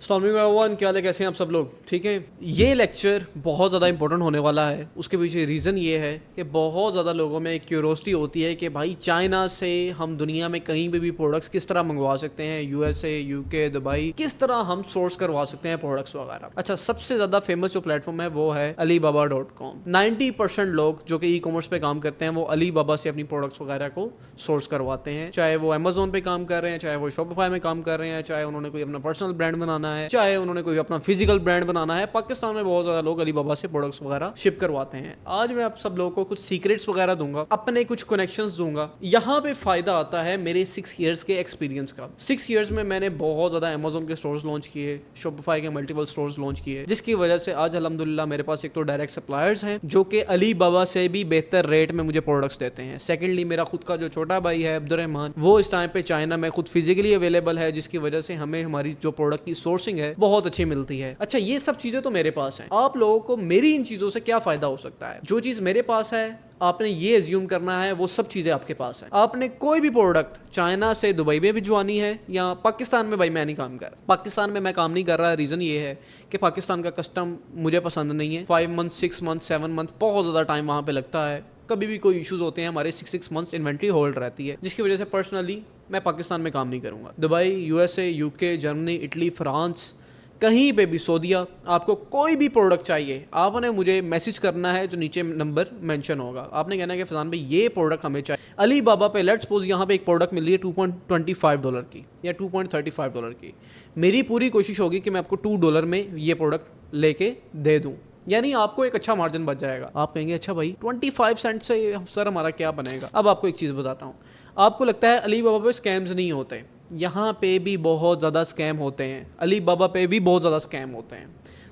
अस्सलाम वालेकुम, क्या हाल है, कैसे हैं आप सब लोग? ठीक है, ये लेक्चर बहुत ज़्यादा इंपॉर्टेंट होने वाला है। उसके पीछे रीज़न ये है कि बहुत ज़्यादा लोगों में एक क्यूरोसिटी होती है कि भाई चाइना से हम दुनिया में कहीं पे भी प्रोडक्ट्स किस तरह मंगवा सकते हैं, यूएसए, यूके, दुबई, किस तरह हम सोर्स करवा सकते हैं प्रोडक्ट्स वगैरह। अच्छा, सबसे ज़्यादा फेमस जो प्लेटफॉर्म है वो है alibaba.com। 90% लोग जो कि ई कॉमर्स पे काम करते हैं वो अलीबाबा से अपनी प्रोडक्ट्स वगैरह को सोर्स करवाते हैं, चाहे वो अमेजोन पे काम कर रहे हैं, चाहे वो शॉपिफाई में काम कर रहे हैं, चाहे उन्होंने कोई अपना पर्सनल ब्रांड बनाना है, चाहे उन्होंने कोई अपना फिजिकल ब्रांड बनाना है। पाकिस्तान में बहुत ज्यादा लोग अलीबाबा से प्रोडक्ट्स वगैरह शिप करवाते हैं। आज मैं आप सब लोगों को कुछ सीक्रेट्स वगैरह दूंगा, अपने कुछ कनेक्शंस दूंगा। यहाँ पे फायदा आता है मेरे 6 इयर्स के एक्सपीरियंस का। 6 इयर्स में मैंने बहुत ज्यादा अमेजोन के स्टोर्स लॉन्च किए, शॉपिफाई के मल्टीपल स्टोर्स लॉन्च किए, जिसकी वजह से आज अल्हम्दुलिल्लाह मेरे पास एक तो डायरेक्ट सप्लायर्स हैं जो कि अलीबाबा से भी बेहतर रेट में मुझे प्रोडक्ट्स देते हैं। सेकेंडली, मेरा खुद का जो छोटा भाई है अब्दुर्रहमान, वो इस टाइम पे चाइना में खुद फिजिकली अवेलेबल है, जिसकी वजह से हमें हमारी जो प्रोडक्ट की सोर्सिंग है बहुत अच्छी मिलती है। अच्छा, ये सब चीजें तो मेरे पास हैं। आप लोगों को मेरी इन चीजों से क्या फायदा हो सकता है? जो चीज मेरे पास है आपने ये एज्यूम करना है वो सब चीजें आपके पास है। आपने कोई भी प्रोडक्ट चाइना से दुबई में भिजवानी है या पाकिस्तान में, भाई मैं नहीं काम कर रहा, पाकिस्तान में मैं काम नहीं कर रहा। रीजन ये है कि पाकिस्तान का कस्टम मुझे पसंद नहीं है। 5 मंथ, 6 मंथ, 7 मंथ बहुत ज्यादा टाइम वहां पे लगता है। कभी भी कोई इश्यूज होते हैं, हमारे 6 मंथ्स इन्वेंट्री होल्ड रहती है, जिसकी वजह से पर्सनली मैं पाकिस्तान में काम नहीं करूंगा। Dubai, USA, UK, Germany, Italy, France, कहीं पे भी, सऊदीया, आपको कोई भी प्रोडक्ट चाहिए, आपने मुझे मैसेज करना है जो नीचे नंबर मेंशन होगा। आपने कहना है कि फैजान भाई ये प्रोडक्ट हमें चाहिए। अलीबाबा पे लेट्स सपोज यहाँ पे एक प्रोडक्ट मिल रही है $2.25 की या $2.35 की। मेरी पूरी कोशिश होगी कि मैं आपको $2 में ये प्रोडक्ट लेके दे दूँ, यानी आपको एक अच्छा मार्जिन बच जाएगा। आप कहेंगे अच्छा भाई 25 सेंट से सर हमारा क्या बनेगा? अब आपको एक चीज़ बताता हूँ। आपको लगता है अलीबाबा पे स्कैम्स नहीं होते, यहाँ पे भी बहुत ज़्यादा स्कैम होते हैं। अलीबाबा पे भी बहुत ज़्यादा स्कैम होते हैं।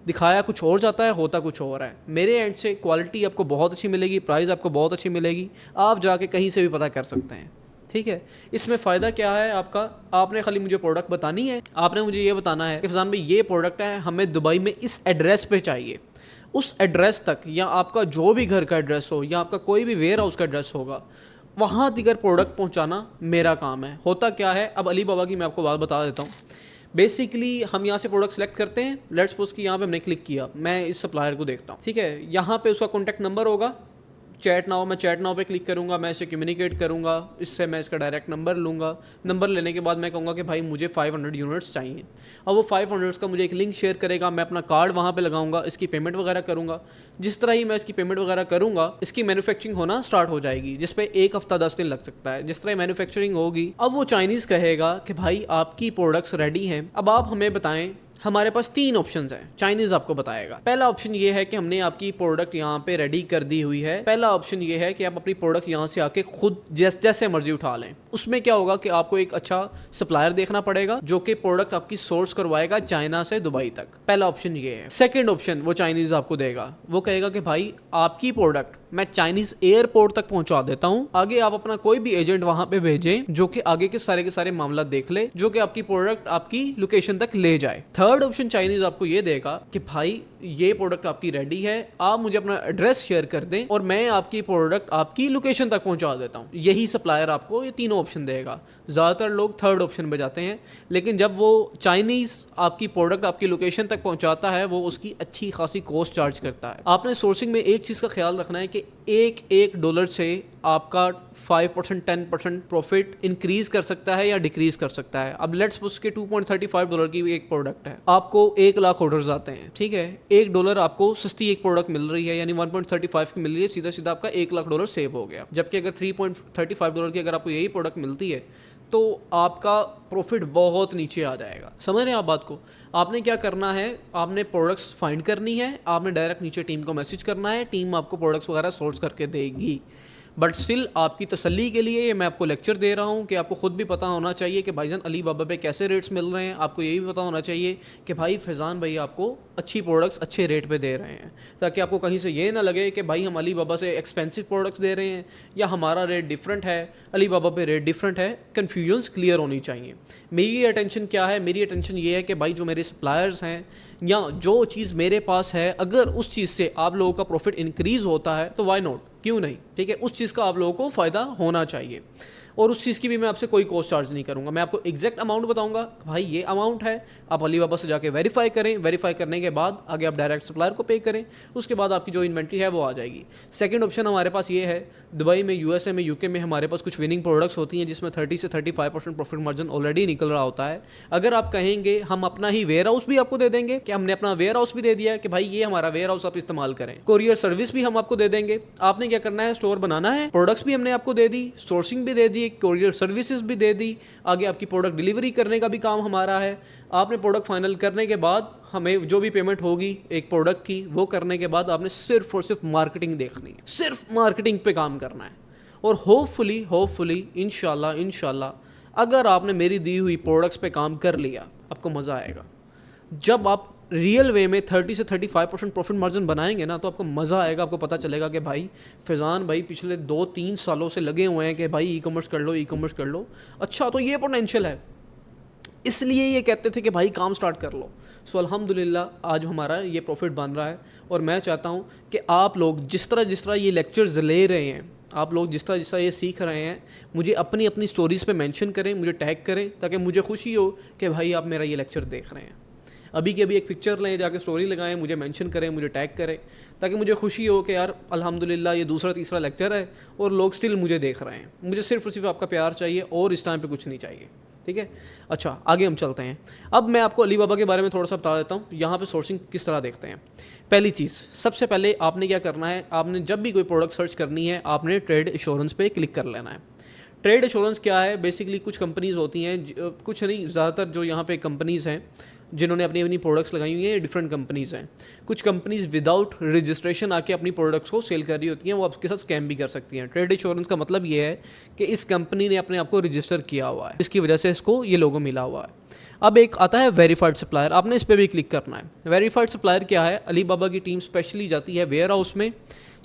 दिखाया कुछ और जाता है, होता कुछ और है। मेरे एंड से क्वालिटी आपको बहुत अच्छी मिलेगी, प्राइस आपको बहुत अच्छी मिलेगी, आप जाके कहीं से भी पता कर सकते हैं। ठीक है, इसमें फ़ायदा क्या है आपका? आपने खाली मुझे प्रोडक्ट बतानी है, आपने मुझे ये बताना है कि फैजान भाई ये प्रोडक्ट है, हमें दुबई में इस एड्रेस पे चाहिए। उस एड्रेस तक, या आपका जो भी घर का एड्रेस हो या आपका कोई भी वेयर हाउस का एड्रेस होगा, वहाँ दिगर प्रोडक्ट पहुँचाना मेरा काम है। होता क्या है, अब अलीबाबा की मैं आपको बात बता देता हूँ। बेसिकली हम यहाँ से प्रोडक्ट सेलेक्ट करते हैं। लेट्स सपोज कि यहाँ पे हमने क्लिक किया, मैं इस सप्लायर को देखता हूँ, ठीक है। यहाँ पे उसका कॉन्टैक्ट नंबर होगा, चैट नाउ, मैं चैट नाउ पे क्लिक करूँगा, मैं इसे कम्युनिकेट करूँगा, इससे मैं इसका डायरेक्ट नंबर लूँगा। नंबर लेने के बाद मैं कहूँगा कि भाई मुझे 500 यूनिट्स चाहिए। अब वो 500 का मुझे एक लिंक शेयर करेगा, मैं अपना कार्ड वहाँ पे लगाऊंगा, इसकी पेमेंट वगैरह करूँगा। जिस तरह ही मैं इसकी पेमेंट वगैरह करूँगा, इसकी मैन्युफैक्चरिंग होना स्टार्ट हो जाएगी, जिस पे 1 हफ्ता 10 दिन लग सकता है। जिस तरह मैन्युफैक्चरिंग होगी, अब वो चाइनीज़ कहेगा कि भाई आपकी प्रोडक्ट्स रेडी हैं, अब आप हमें बताएं। हमारे पास 3 ऑप्शंस हैं, चाइनीज आपको बताएगा। पहला ऑप्शन ये है कि हमने आपकी प्रोडक्ट यहाँ पे रेडी कर दी हुई है। पहला ऑप्शन ये है कि आप अपनी प्रोडक्ट यहाँ से आके खुद जैसे मर्जी उठा लें। उसमें क्या होगा कि आपको एक अच्छा सप्लायर देखना पड़ेगा जो कि प्रोडक्ट आपकी सोर्स करवाएगा चाइना से दुबई तक। पहला ऑप्शन ये है। सेकेंड ऑप्शन वो चाइनीज आपको देगा, वो कहेगा कि भाई आपकी प्रोडक्ट मैं चाइनीज एयरपोर्ट तक पहुंचा देता हूं, आगे आप अपना कोई भी एजेंट वहां पे भेजें जो कि आगे के सारे मामला देख ले, जो कि आपकी प्रोडक्ट आपकी लोकेशन तक ले जाए। थर्ड ऑप्शन चाइनीज आपको ये देगा कि भाई ये प्रोडक्ट आपकी रेडी है, आप मुझे अपना एड्रेस शेयर कर दें और मैं आपकी प्रोडक्ट आपकी लोकेशन तक पहुंचा देता हूं। यही सप्लायर आपको ये तीनों ऑप्शन देगा। ज़्यादातर लोग थर्ड ऑप्शन पे जाते हैं, लेकिन जब वो चाइनीज़ आपकी प्रोडक्ट आपकी लोकेशन तक पहुंचाता है, वो उसकी अच्छी खासी कॉस्ट चार्ज करता है। आपने सोर्सिंग में एक चीज़ का ख्याल रखना है कि एक $1 से आपका 5%, 10% प्रॉफिट इंक्रीज कर सकता है या डिक्रीज कर सकता है। अब लेट्स सपोज के $2.35 की एक प्रोडक्ट है, आपको 1 लाख ऑर्डर्स आते हैं, ठीक है। $1 आपको सस्ती एक प्रोडक्ट मिल रही है, यानी 1.35 की मिल रही है, सीधा सीधा आपका $1 लाख सेव हो गया। जबकि अगर $3.35 की अगर आपको यही प्रोडक्ट मिलती है तो आपका प्रॉफिट बहुत नीचे आ जाएगा। समझ रहे हैं आप बात को? आपने क्या करना है, आपने प्रोडक्ट्स फाइंड करनी है, आपने डायरेक्ट नीचे टीम को मैसेज करना है, टीम आपको प्रोडक्ट्स वगैरह सोर्स करके देगी। बट स्टिल आपकी तसल्ली के लिए ये मैं आपको लेक्चर दे रहा हूँ कि आपको खुद भी पता होना चाहिए कि भाईजान अलीबाबा पे कैसे रेट्स मिल रहे हैं। आपको ये भी पता होना चाहिए कि भाई फैज़ान भाई आपको अच्छी प्रोडक्ट्स अच्छे रेट पे दे रहे हैं, ताकि आपको कहीं से ये ना लगे कि भाई हम अलीबाबा से एक्सपेंसिव प्रोडक्ट्स दे रहे हैं या हमारा रेट डिफरेंट है, अलीबाबा पे रेट डिफरेंट है। कन्फ्यूजन्स क्लियर होनी चाहिए। मेरी अटेंशन क्या है, मेरी अटेंशन ये है कि भाई जो मेरे सप्लायर्स हैं या जो चीज़ मेरे पास है, अगर उस चीज़ से आप लोगों का प्रॉफिट इंक्रीज़ होता है तो वाई नॉट, क्यों नहीं, ठीक है। उस चीज़ का आप लोगों को फ़ायदा होना चाहिए। और उस चीज़ की भी मैं आपसे कोई कॉस्ट चार्ज नहीं करूँगा। मैं आपको एग्जैक्ट अमाउंट बताऊँगा, भाई ये अमाउंट है, आप अलीबाबा से जाके वेरीफाई करें, वेरीफाई करने के बाद आगे आप डायरेक्ट सप्लायर को पे करें, उसके बाद आपकी जो इन्वेंट्री है वो आ जाएगी। सेकंड ऑप्शन हमारे पास ये है, दुबई में, यूएसए में, यूके में हमारे पास कुछ विनिंग प्रोडक्ट्स होती हैं जिसमें 30 से 35% प्रॉफिट मार्जिन ऑलरेडी निकल रहा होता है। अगर आप कहेंगे हम अपना ही वेयर हाउस भी आपको दे देंगे, कि हमने अपना वेयर हाउस भी दे दिया है कि भाई ये हमारा वेयर हाउस आप इस्तेमाल करें, कोरियर सर्विस भी हम आपको दे देंगे, आपने क्या करना है, स्टोर बनाना है, प्रोडक्ट्स भी हमने आपको दे दी, सोर्सिंग भी दे दी, कोरियर सर्विसेज भी दे दी, आगे आपकी प्रोडक्ट डिलीवरी करने का भी काम हमारा है। आपने प्रोडक्ट फाइनल करने के बाद हमें जो भी पेमेंट होगी एक प्रोडक्ट की, वो करने के बाद आपने सिर्फ और सिर्फ मार्केटिंग देखनी है, सिर्फ मार्केटिंग पे काम करना है। और होपफुली इंशाल्लाह अगर आपने मेरी दी हुई प्रोडक्ट्स पे काम कर लिया, आपको मज़ा आएगा। जब आप रियल वे में 30 से 35% प्रॉफिट मार्जिन बनाएंगे ना, तो आपको मज़ा आएगा, आपको पता चलेगा कि भाई फैज़ान भाई पिछले 2-3 सालों से लगे हुए हैं कि भाई ई कॉमर्स कर लो, ई कॉमर्स कर लो, अच्छा तो ये पोटेंशियल है, इसलिए ये कहते थे कि भाई काम स्टार्ट कर लो। सो अल्हम्दुलिल्लाह आज हमारा ये प्रॉफिट बन रहा है। और मैं चाहता हूँ कि आप लोग जिस तरह ये लेक्चर्स ले रहे हैं, आप लोग जिस तरह ये सीख रहे हैं, मुझे अपनी स्टोरीज़ पे मेंशन करें, मुझे टैग करें, ताकि मुझे खुशी हो कि भाई आप मेरा ये लेक्चर देख रहे हैं। अभी के अभी एक पिक्चर लें, जाके स्टोरी लगाएं, मुझे मेंशन करें, मुझे टैग करें, ताकि मुझे खुशी हो कि यार अल्हम्दुलिल्लाह ये दूसरा तीसरा लेक्चर है और लोग स्टिल मुझे देख रहे हैं। मुझे सिर्फ और सिर्फ आपका प्यार चाहिए और इस टाइम पे कुछ नहीं चाहिए, ठीक है। अच्छा आगे हम चलते हैं। अब मैं आपको अलीबाबा के बारे में थोड़ा सा बता देता हूँ, यहाँ पे सोर्सिंग किस तरह देखते हैं। पहली चीज़, सबसे पहले आपने क्या करना है, आपने जब भी कोई प्रोडक्ट सर्च करनी है, आपने ट्रेड इंश्योरेंस पे क्लिक कर लेना है। ट्रेड इंश्योरेंस क्या है, बेसिकली कुछ कंपनीज़ होती हैं, कुछ नहीं, ज़्यादातर जो यहाँ पे कंपनीज़ हैं जिन्होंने अपनी अपनी प्रोडक्ट्स लगाई हुई हैं, डिफरेंट कंपनीज़ हैं। कुछ कंपनीज़ विदाउट रजिस्ट्रेशन आके अपनी प्रोडक्ट्स को सेल कर रही होती हैं, वो आपके साथ स्कैम भी कर सकती हैं। ट्रेड इंश्योरेंस का मतलब ये है कि इस कंपनी ने अपने आप को रजिस्टर किया हुआ है, इसकी वजह से इसको ये लोगो मिला हुआ है। अब एक आता है वेरीफाइड सप्लायर, आपने इस पर भी क्लिक करना है। वेरीफाइड सप्लायर क्या है, अलीबाबा की टीम स्पेशली जाती है वेयर हाउस में,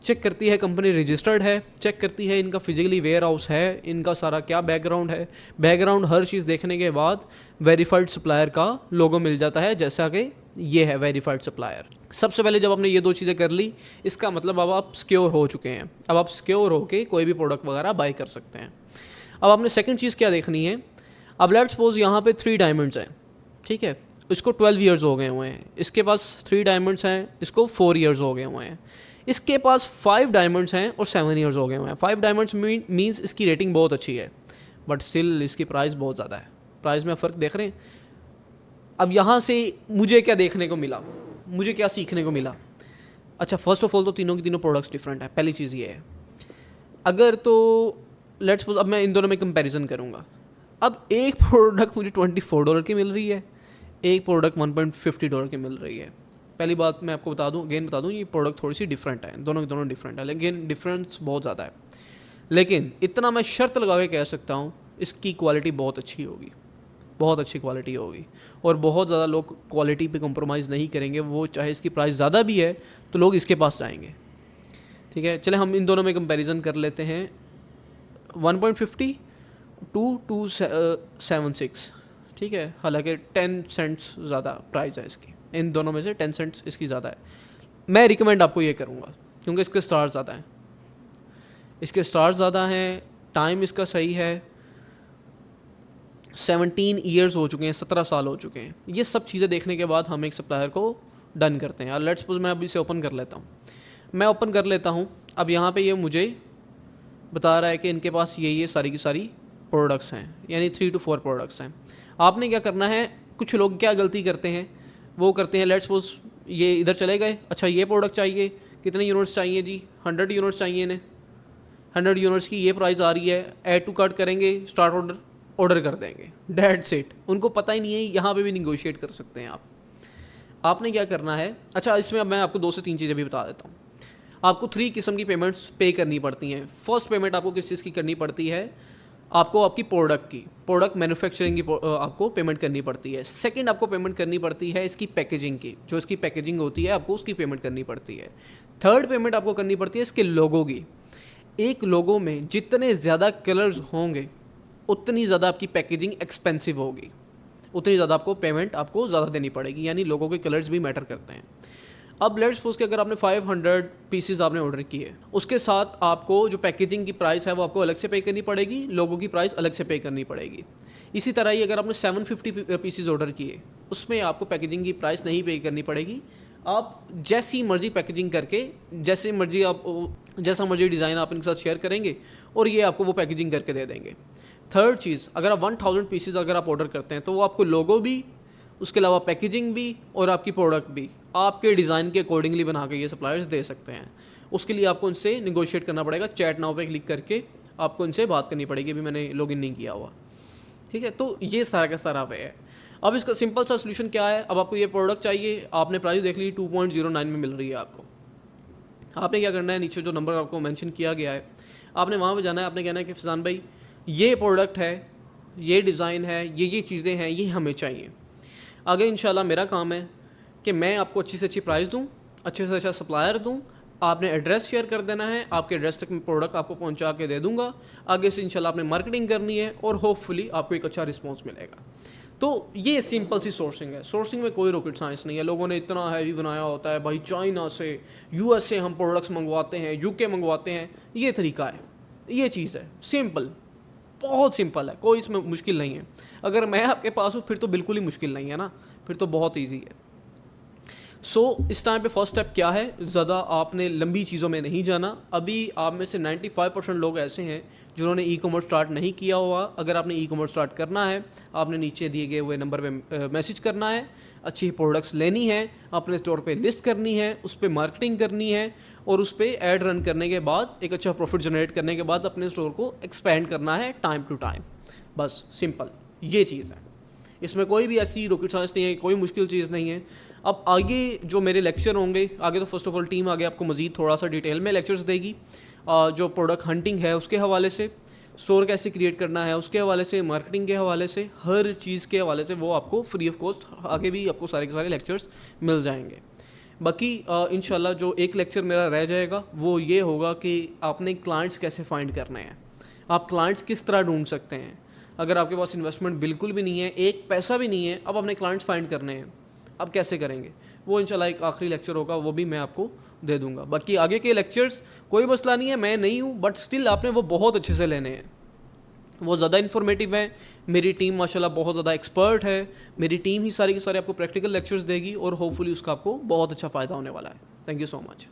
चेक करती है कंपनी रजिस्टर्ड है, चेक करती है इनका फिजिकली वेयर हाउस है, इनका सारा क्या बैकग्राउंड है, बैकग्राउंड हर चीज़ देखने के बाद वेरीफाइड सप्लायर का लोगो मिल जाता है, जैसा कि ये है वेरीफाइड सप्लायर। सबसे पहले जब आपने ये दो चीज़ें कर ली, इसका मतलब अब आप सिक्योर हो चुके हैं, अब आप सिक्योर होके कोई भी प्रोडक्ट वगैरह बाय कर सकते हैं। अब आपने सेकंड चीज़ क्या देखनी है, अब लेट्स सपोज यहाँ पे 3 डायमंड्स हैं, ठीक है, इसको 12 ईयर्स हो गए हुए हैं, इसके पास 3 डायमंड्स हैं, इसको 4 ईयर्स हो गए हुए हैं, इसके पास 5 डायमंड्स हैं और 7 ईयर्स हो गए हुए हैं। 5 डायमंड्स मीन्स इसकी रेटिंग बहुत अच्छी है, बट स्टिल इसकी प्राइस बहुत ज़्यादा है। प्राइस में फ़र्क देख रहे हैं। अब यहाँ से मुझे क्या देखने को मिला, मुझे क्या सीखने को मिला। अच्छा फर्स्ट ऑफ ऑल तो तीनों की तीनों प्रोडक्ट्स डिफरेंट है, पहली चीज़ ये है। अगर तो लेट्स सपोज अब मैं इन दोनों में कंपैरिजन करूँगा, अब एक प्रोडक्ट मुझे $24 की मिल रही है, एक प्रोडक्ट $1.50 की मिल रही है। पहली बात मैं आपको बता दूं, अगेन बता दूं, ये प्रोडक्ट थोड़ी सी डिफरेंट है, दोनों की दोनों डिफरेंट है, लेकिन डिफरेंस बहुत ज़्यादा है। लेकिन इतना मैं शर्त लगा के कह सकता हूँ, इसकी क्वालिटी बहुत अच्छी होगी, बहुत अच्छी क्वालिटी होगी, और बहुत ज़्यादा लोग क्वालिटी पे कॉम्प्रोमाइज़ नहीं करेंगे। वो चाहे इसकी प्राइस ज़्यादा भी है तो लोग इसके पास जाएंगे, ठीक है। चले हम इन दोनों में कंपैरिजन कर लेते हैं। 1.50 to 276, ठीक है, हालांकि 10 सेंट्स ज़्यादा प्राइस है इसकी, इन दोनों में से 10 सेंट्स इसकी ज़्यादा है। मैं रिकमेंड आपको ये करूँगा क्योंकि इसके स्टार्स ज़्यादा हैं, इसके स्टार्स ज़्यादा हैं, टाइम इसका सही है, 17 ईयर्स हो चुके हैं, 17 साल हो चुके हैं। ये सब चीज़ें देखने के बाद हम एक सप्लायर को डन करते हैं। और लेट्स सपोज मैं अभी इसे ओपन कर लेता हूँ, मैं ओपन कर लेता हूँ। अब यहाँ पे ये मुझे बता रहा है कि इनके पास ये सारी की सारी प्रोडक्ट्स हैं, यानी 3 to 4 प्रोडक्ट्स हैं। आपने क्या करना है, कुछ लोग क्या गलती करते हैं, वो करते हैं, लेट्स सपोज ये इधर चले गए, अच्छा ये प्रोडक्ट चाहिए, कितने यूनिट्स चाहिए जी, 100 यूनिट्स चाहिए इन्हें, 100 यूनिट्स की ये प्राइस आ रही है, ऐड टू कार्ट करेंगे, स्टार्ट ऑर्डर कर देंगे, डेट्स इट। उनको पता ही नहीं है यहाँ पे भी निगोशिएट कर सकते हैं आप। आपने क्या करना है, अच्छा इसमें अब मैं आपको 2 से 3 चीज़ें भी बता देता हूँ। आपको 3 किस्म की पेमेंट्स पे करनी पड़ती हैं। फर्स्ट पेमेंट आपको किस चीज़ की करनी पड़ती है, आपको आपकी प्रोडक्ट मैन्युफैक्चरिंग की आपको पेमेंट करनी पड़ती है। सेकंड आपको पेमेंट करनी पड़ती है इसकी पैकेजिंग की, जो इसकी पैकेजिंग होती है आपको उसकी पेमेंट करनी पड़ती है। थर्ड पेमेंट आपको करनी पड़ती है इसके लोगों की। एक लोगो में जितने ज़्यादा कलर्स होंगे उतनी ज़्यादा आपकी पैकेजिंग एक्सपेंसिव होगी, उतनी ज़्यादा आपको पेमेंट आपको ज़्यादा देनी पड़ेगी, यानी लोगों के कलर्स भी मैटर करते हैं। अब लेट्स सपोज कि अगर आपने 500 पीसीज आपने ऑर्डर किए, उसके साथ आपको जो पैकेजिंग की प्राइस है वो आपको अलग से पे करनी पड़ेगी, लोगों की प्राइस अलग से पे करनी पड़ेगी। इसी तरह ही अगर आपने 750 पीसीज ऑर्डर किए, उसमें आपको पैकेजिंग की प्राइस नहीं पे करनी पड़ेगी। आप जैसी मर्जी पैकेजिंग करके, जैसे मर्जी आप जैसा मर्जी डिज़ाइन आप इनके साथ शेयर करेंगे और ये आपको वो पैकेजिंग करके दे देंगे। थर्ड चीज़, अगर आप 1000 पीसीज अगर आप ऑर्डर करते हैं तो वो आपको लोगो भी, उसके अलावा पैकेजिंग भी और आपकी प्रोडक्ट भी आपके डिज़ाइन के अकॉर्डिंगली बना के ये सप्लायर्स दे सकते हैं। उसके लिए आपको उनसे निगोशिएट करना पड़ेगा, चैट नाउ पे क्लिक करके आपको उनसे बात करनी पड़ेगी। अभी मैंने लॉगिन नहीं किया हुआ, ठीक है। तो ये सारा का सारा वे है। अब इसका सिंपल सा सोल्यूशन क्या है, अब आपको ये प्रोडक्ट चाहिए, आपने प्राइस देख ली 2.09 में मिल रही है आपको। आपने क्या करना है, नीचे जो नंबर आपको मेंशन किया गया है आपने वहाँ पे जाना है। आपने कहना है कि फैज़ान भाई ये प्रोडक्ट है, ये डिज़ाइन है, ये चीज़ें हैं, ये हमें चाहिए। आगे इंशाल्लाह मेरा काम है कि मैं आपको अच्छी से अच्छी प्राइस दूँ, अच्छे से अच्छा सप्लायर दूँ। आपने एड्रेस शेयर कर देना है, आपके एड्रेस तक मैं प्रोडक्ट आपको पहुंचा के दे दूंगा। आगे से इंशाल्लाह आपने मार्केटिंग करनी है और होपफुली आपको एक अच्छा रिस्पांस मिलेगा। तो ये सिंपल सी सोर्सिंग है। सोर्सिंग में कोई रॉकेट साइंस नहीं है। लोगों ने इतना हैवी बनाया होता है, भाई चाइना से, यूएस से हम प्रोडक्ट्स मंगवाते हैं, यूके मंगवाते हैं। ये तरीका है, ये चीज़ है सिंपल, बहुत सिंपल है, कोई इसमें मुश्किल नहीं है। अगर मैं आपके पास हूँ फिर तो बिल्कुल ही मुश्किल नहीं है ना, फिर तो बहुत ईजी है। इस टाइम पे फर्स्ट स्टेप क्या है, ज़्यादा आपने लंबी चीज़ों में नहीं जाना। अभी आप में से 95% लोग ऐसे हैं जिन्होंने ई कॉमर्स स्टार्ट नहीं किया हुआ। अगर आपने ई कॉमर्स स्टार्ट करना है, आपने नीचे दिए गए हुए नंबर पे मैसेज करना है, अच्छी प्रोडक्ट्स लेनी है, अपने स्टोर पे लिस्ट करनी है, उस पर मार्केटिंग करनी है और उस पर ऐड रन करने के बाद एक अच्छा प्रॉफिट जनरेट करने के बाद अपने स्टोर को एक्सपेंड करना है टाइम टू टाइम। बस सिंपल ये चीज़ है, इसमें कोई भी ऐसी रॉकेट साइंस नहीं है, कोई मुश्किल चीज़ नहीं है। अब आगे जो मेरे लेक्चर होंगे, आगे तो फर्स्ट ऑफ ऑल टीम आगे आपको मज़ीद थोड़ा सा डिटेल में लेक्चर्स देगी। जो प्रोडक्ट हंटिंग है उसके हवाले से, स्टोर कैसे क्रिएट करना है उसके हवाले से, मार्केटिंग के हवाले से, हर चीज़ के हवाले से वो आपको फ्री ऑफ कॉस्ट आगे भी आपको सारे के सारे लेक्चर्स मिल जाएंगे। बाकी इंशाल्लाह जो एक लेक्चर मेरा रह जाएगा वो ये होगा कि आपने क्लाइंट्स कैसे फाइंड करने हैं, आप क्लाइंट्स किस तरह ढूंढ सकते हैं। अगर आपके पास इन्वेस्टमेंट बिल्कुल भी नहीं है, एक पैसा भी नहीं है, अब अपने क्लाइंट्स फाइंड करने हैं, अब कैसे करेंगे, वो इंशाल्लाह एक आखिरी लेक्चर होगा, वो भी मैं आपको दे दूंगा। बाकी आगे के लेक्चर्स कोई मसला नहीं है, मैं नहीं हूँ, बट स्टिल आपने वो बहुत अच्छे से लेने हैं, वो ज़्यादा इन्फॉर्मेटिव है। मेरी टीम माशाल्लाह बहुत ज़्यादा एक्सपर्ट है, मेरी टीम ही सारी की सारी आपको प्रैक्टिकल लेक्चर्स देगी और होपफुली उसका आपको बहुत अच्छा फ़ायदा होने वाला है। Thank you so much.